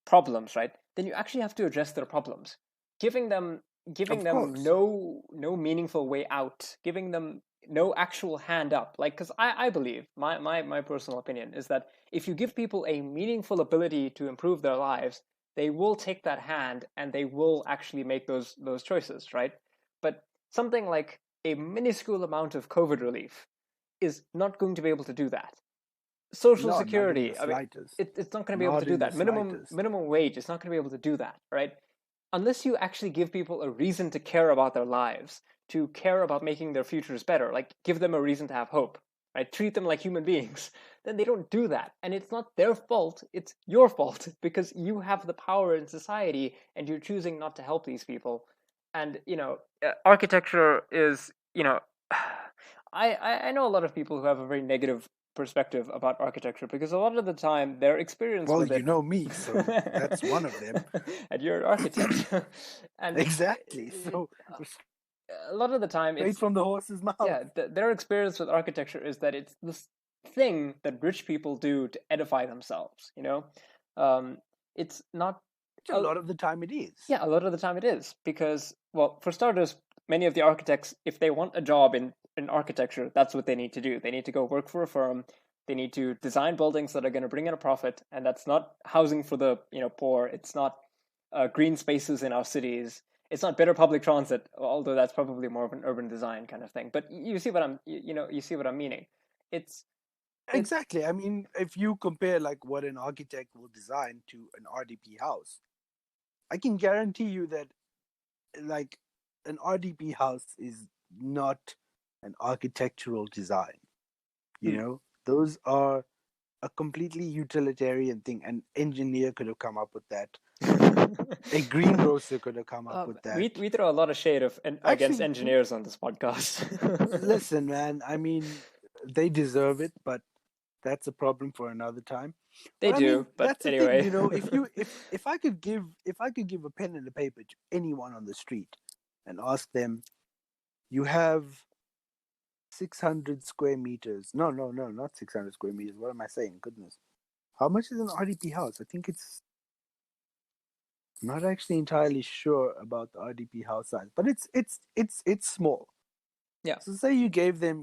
problems, right, then you actually have to address their problems. Giving them Of giving them course. no meaningful way out, giving them no actual hand up, like, because I believe my personal opinion is that if you give people a meaningful ability to improve their lives, they will take that hand and they will actually make those choices, right? But something like a minuscule amount of COVID relief is not going to be able to do that. Social No, not in the Security, I mean, slightest. it's not going to be able to Not do in the that. Minimum slightest. minimum wage, it's not going to be able to do that, right? Unless you actually give people a reason to care about their lives, to care about making their futures better, like give them a reason to have hope, right? Treat them like human beings, then they don't do that. And it's not their fault, it's your fault because you have the power in society and you're choosing not to help these people. And, architecture is, I know a lot of people who have a very negative perspective about architecture because a lot of the time their experience Well, with you it know me, so that's one of them. and you're an architect and Exactly. So, a lot of the time straight it's from the horse's mouth. yeah their experience with architecture is that it's this thing that rich people do to edify themselves, um, it's not Which a a, lot of the time it is. yeah, a lot of the time it is because, well, for starters, many of the architects, if they want a job in architecture, that's what they need to do. They need to go work for a firm. They need to design buildings that are going to bring in a profit, and that's not housing for the poor. It's not green spaces in our cities. It's not better public transit, although that's probably more of an urban design kind of thing. But you see what you see what I'm meaning. It's it Exactly. I mean, if you compare like what an architect will design to an RDP house, I can guarantee you that like an RDP house is not an architectural design. You hmm. know, those are a completely utilitarian thing. An engineer could have come up with that. A greengrocer could have come up with that. We throw a lot of shade against Actually, engineers on this podcast. listen, man. I mean, they deserve it, but that's a problem for another time. They But I do, mean, but that's the thing. anyway. You know, if I could give a pen and a paper to anyone on the street and ask them, you have 600 square meters. No, no, no, not 600 square meters. What am I saying? Goodness. How much is an RDP house? I think it's I'm not actually entirely sure about the RDP house size, but it's small. Yeah. So say you gave them,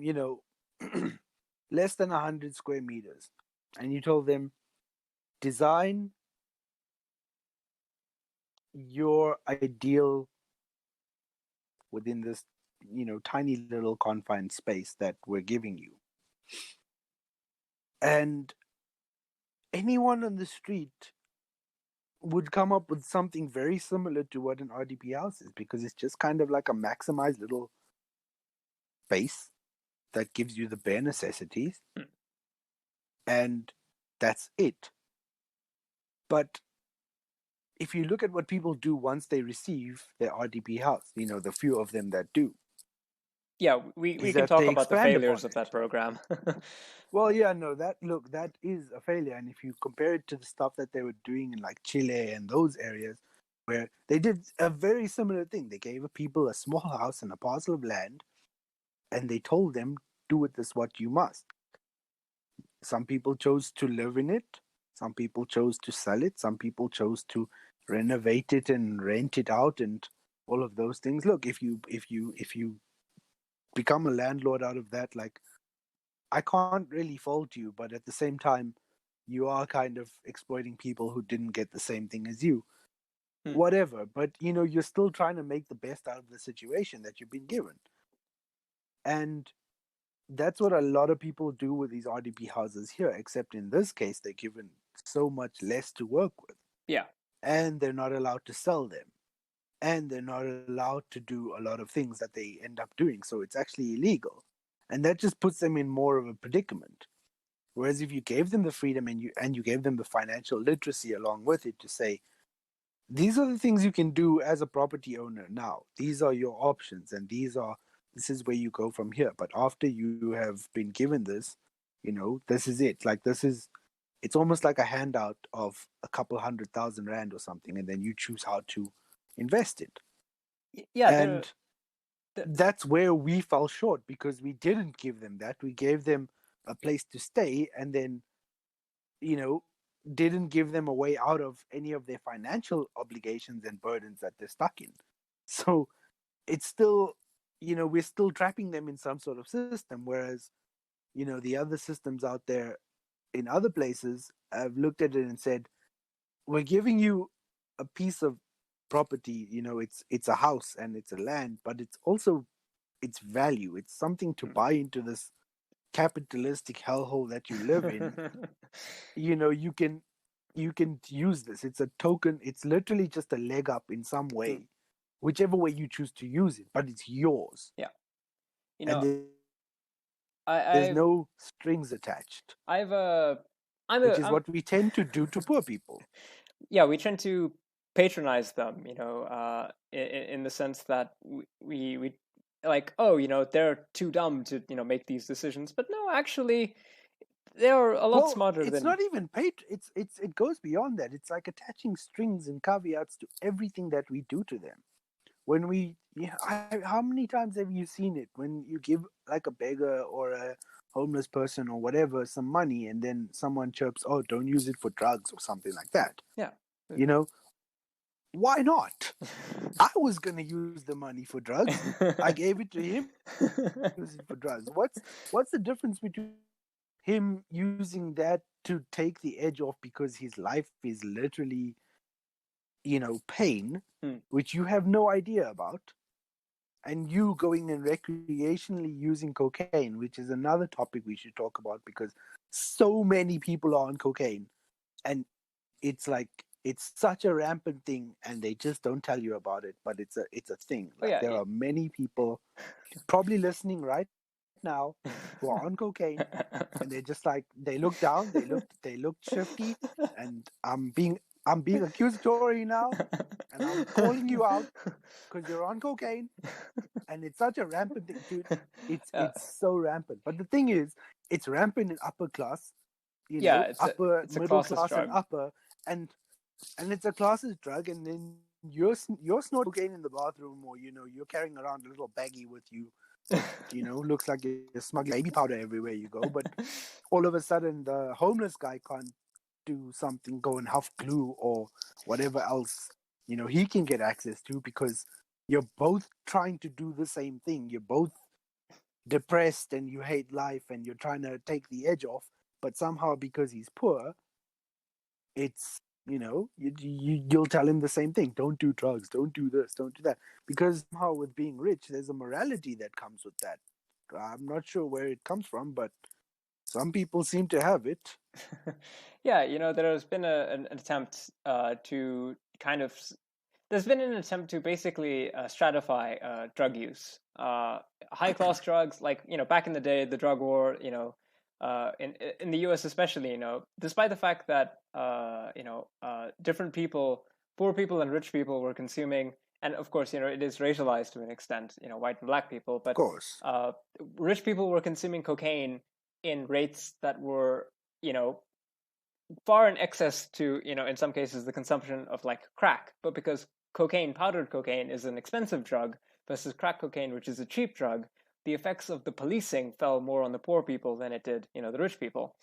less than 100 square meters, and you told them, design your ideal within this, tiny little confined space that we're giving you. And anyone on the street would come up with something very similar to what an RDP house is, because it's just kind of like a maximized little space that gives you the bare necessities, Mm. and that's it. But if you look at what people do once they receive their RDP house, the few of them that do, Yeah, we is can that talk they about the expand failures upon of it. that program. Well, yeah, no, that is a failure. And if you compare it to the stuff that they were doing in like Chile and those areas, where they did a very similar thing, they gave people a small house and a parcel of land, and they told them, do with this what you must. Some people chose to live in it. Some people chose to sell it. Some people chose to renovate it and rent it out and all of those things. Look, if you become a landlord out of that, like, I can't really fault you, but at the same time, you are kind of exploiting people who didn't get the same thing as you. Hmm. Whatever, but you're still trying to make the best out of the situation that you've been given. And that's what a lot of people do with these RDP houses here, except in this case, they're given so much less to work with. Yeah. And they're not allowed to sell them. And they're not allowed to do a lot of things that they end up doing. So it's actually illegal. And that just puts them in more of a predicament. Whereas if you gave them the freedom and you gave them the financial literacy along with it to say, these are the things you can do as a property owner now. These are your options, and this is where you go from here. But after you have been given this, this is it. Like, it's almost like a handout of a couple 100,000 rand or something, and then you choose how to invest it. Yeah, And that's where we fell short, because we didn't give them that. We gave them a place to stay, and then, you know, didn't give them a way out of any of their financial obligations and burdens that they're stuck in. So it's still, we're still trapping them in some sort of system. Whereas, the other systems out there in other places have looked at it and said, we're giving you a piece of property, it's a house and it's a land, but it's also its value. It's something to buy into this capitalistic hellhole that you live in. You can use this. It's a token. It's literally just a leg up in some way, whichever way you choose to use it, but it's yours. Yeah. And I, there's I've no strings attached, I've which is I'm what we tend to do to poor people. yeah, we tend to patronize them, in the sense that we like, oh, they're too dumb to, make these decisions. But no, actually, they're a lot Well, smarter it's than. not even it goes beyond that. It's like attaching strings and caveats to everything that we do to them. When how many times have you seen it when you give like a beggar or a homeless person or whatever some money, and then someone chirps, "Oh, don't use it for drugs" or something like that. Yeah. You know, why not? I was gonna use the money for drugs. I gave it to him. Use it for drugs. What's the difference between him using that to take the edge off because his life is literally, pain, Hmm. which you have no idea about, and you going and recreationally using cocaine, which is another topic we should talk about, because so many people are on cocaine, and it's like it's such a rampant thing, and they just don't tell you about it, but it's a thing. Oh Like, yeah. there are many people probably listening right now who are on cocaine, and they're just like, they look down, they look shifty, and I'm being accusatory now, and I'm calling you out because you're on cocaine, and it's such a rampant thing, dude. It's Yeah. it's so rampant. But the thing is, it's rampant in upper class, Yeah, it's a upper it's a middle classless class and drug. upper, and it's a classes drug, and then you're snorting cocaine in the bathroom, or you're carrying around a little baggie with you that looks like you're smuggling baby powder everywhere you go. But all of a sudden, the homeless guy can't do something, go and huff glue or whatever else he can get access to, because you're both trying to do the same thing. You're both depressed and you hate life and you're trying to take the edge off, but somehow because he's poor, it's you'll tell him the same thing. Don't do drugs, don't do this, don't do that, because somehow with being rich there's a morality that comes with that. I'm not sure where it comes from, but some people seem to have it. Yeah, there has been an attempt to kind of there's been an attempt to basically stratify drug use. High class drugs, like back in the day, the drug war, in the U.S. especially, despite the fact that different people, poor people and rich people, were consuming, and of course, it is racialized to an extent, white and black people, Of but course. rich people were consuming cocaine in rates that were, far in excess to, in some cases, the consumption of like crack. But because powdered cocaine, is an expensive drug versus crack cocaine, which is a cheap drug, the effects of the policing fell more on the poor people than it did, the rich people.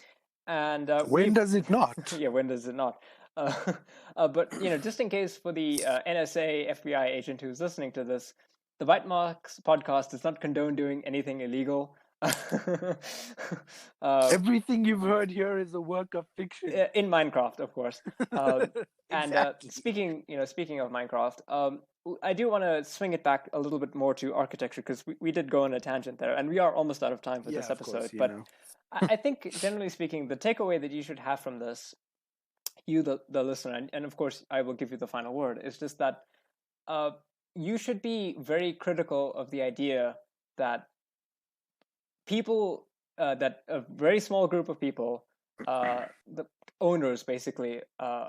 And when does it not? yeah, when does it not? But just in case for the NSA, FBI agent who's listening to this, the Byte podcast does not condone doing anything illegal. Everything you've heard here is a work of fiction. In Minecraft, of course. Exactly. And speaking of Minecraft, I do want to swing it back a little bit more to architecture, because we did go on a tangent there, and we are almost out of time for this episode. Course, but I think, generally speaking, the takeaway that you should have from this, you, the listener, and of course I will give you the final word, is just that you should be very critical of the idea that people, that a very small group of people, the owners, basically,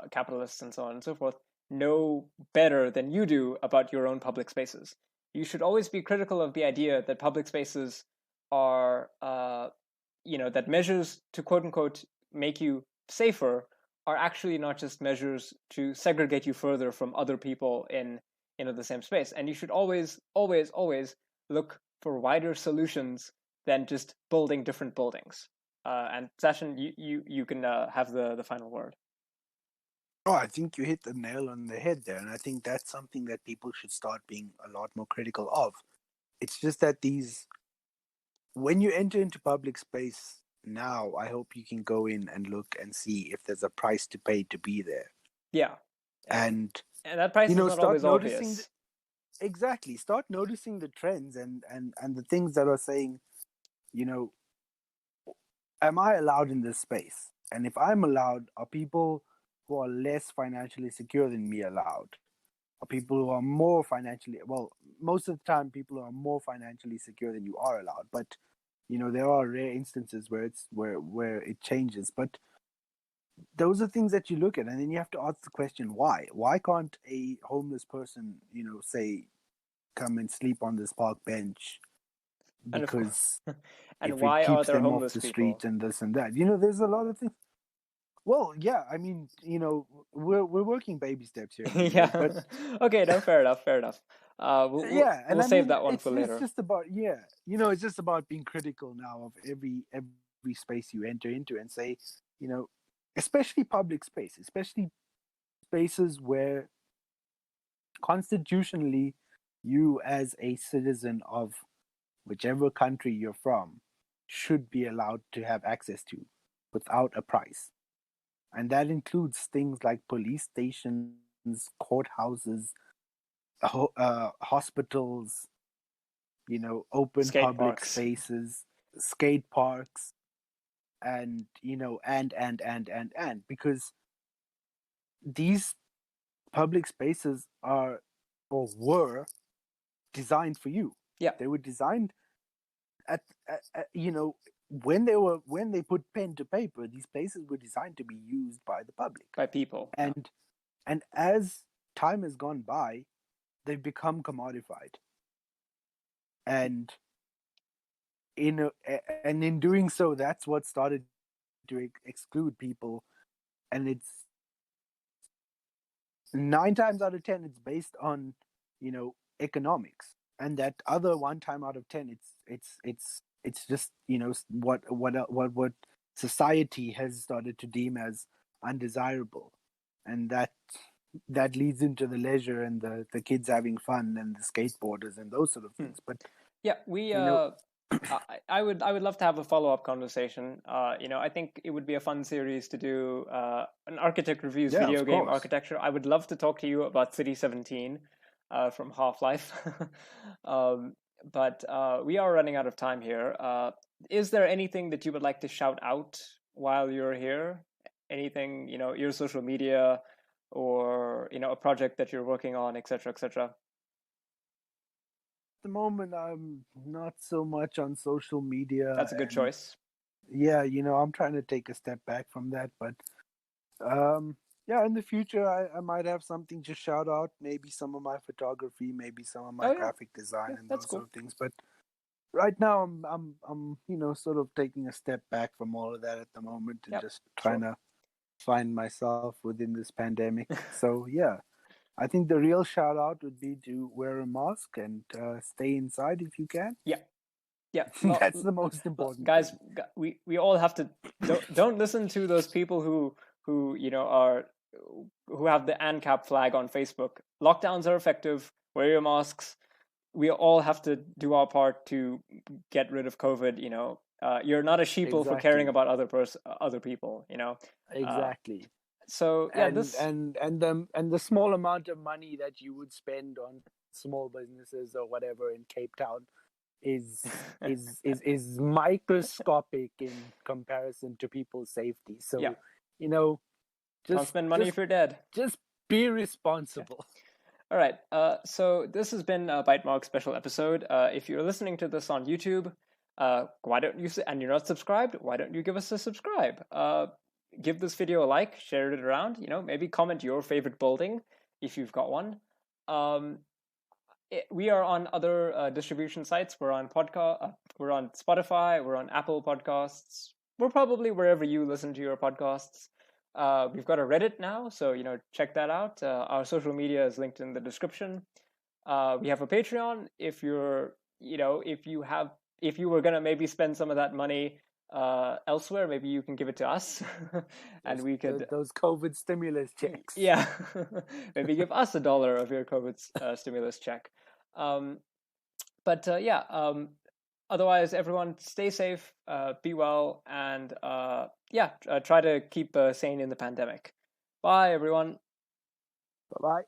capitalists and so on and so forth, know better than you do about your own public spaces. You should always be critical of the idea that public spaces are, that measures to quote unquote make you safer are actually not just measures to segregate you further from other people in the same space. And you should always, always, always look for wider solutions than just building different buildings. And Sashien, you can have the final word. Oh, I think you hit the nail on the head there, and I think that's something that people should start being a lot more critical of. It's just that when you enter into public space now, I hope you can go in and look and see if there's a price to pay to be there. Yeah, and that price is not always obvious. Exactly. Start noticing the trends and the things that are saying, am I allowed in this space? And if I'm allowed, are people who are less financially secure than me allowed? Are people who are more financially, well, most of the time people who are more financially secure than you are allowed, but there are rare instances where it changes. But those are things that you look at, and then you have to ask the question, why can't a homeless person say, come and sleep on this park bench, because and if why it keeps are there them homeless off the people? street and this and that, there's a lot of things. Well, yeah, I mean, we're working baby steps here. Yeah. But okay, no, fair enough. We'll save that one for later. It's just about it's just about being critical now of every space you enter into, and say, especially public space, especially spaces where constitutionally you as a citizen of whichever country you're from should be allowed to have access to without a price. And that includes things like police stations, courthouses, hospitals, open skate public parks. spaces, skate parks, and because these public spaces are or were designed for you. Yeah, they were designed at when they put pen to paper, these places were designed to be used by the public, by people. And as time has gone by, they've become commodified, and in doing so, that's what started to exclude people. And it's 9 times out of 10 it's based on economics, and that other 1 time out of 10 it's just what society has started to deem as undesirable, and that leads into the leisure and the kids having fun and the skateboarders and those sort of things. But yeah, we I would love to have a follow-up conversation. I think it would be a fun series to do an architect reviews Yeah, video of game course. architecture. I would love to talk to you about City 17 from Half-Life. um, but we are running out of time here. Is there anything that you would like to shout out while you're here? Anything, your social media or, a project that you're working on, etc., etc.? The moment I'm not so much on social media, That's a good and choice. yeah, I'm trying to take a step back from that. But yeah, in the future, I might have something to shout out. Maybe some of my photography, maybe some of my Oh, yeah. graphic design, Yeah, and that's those sort cool. of things. But right now, I'm sort of taking a step back from all of that at the moment, and Yep, just trying sure. to find myself within this pandemic. So yeah, I think the real shout out would be to wear a mask and stay inside if you can. Yeah, yeah. That's the most important Guys, thing. we all have to don't listen to those people who are who have the ANCAP flag on Facebook. Lockdowns are effective. Wear your masks. We all have to do our part to get rid of COVID. You're not a sheeple for caring Exactly. about other people. Uh, Exactly. so yeah, and this and and the small amount of money that you would spend on small businesses or whatever in Cape Town is microscopic in comparison to people's safety. yeah, So, you know, can't just spend money just if you're dead. just be Yeah. responsible. All right. So this has been a Byte Mark special episode. If you're listening to this on YouTube, why don't you, and you're not subscribed, why don't you give us a subscribe? Give this video a like, share it around, maybe comment your favorite building if you've got one. Um, we are on other distribution sites. We're on Spotify, we're on Apple Podcasts. We're probably wherever you listen to your podcasts. We've got a Reddit now, so check that out. Our social media is linked in the description. We have a Patreon. If you were gonna maybe spend some of that money elsewhere, maybe you can give it to us, and those we could, those COVID stimulus checks. yeah, maybe give us $1 of your COVID stimulus check. Um, but yeah, otherwise, everyone stay safe, be well, and yeah, try to keep sane in the pandemic. Bye, everyone. Bye bye.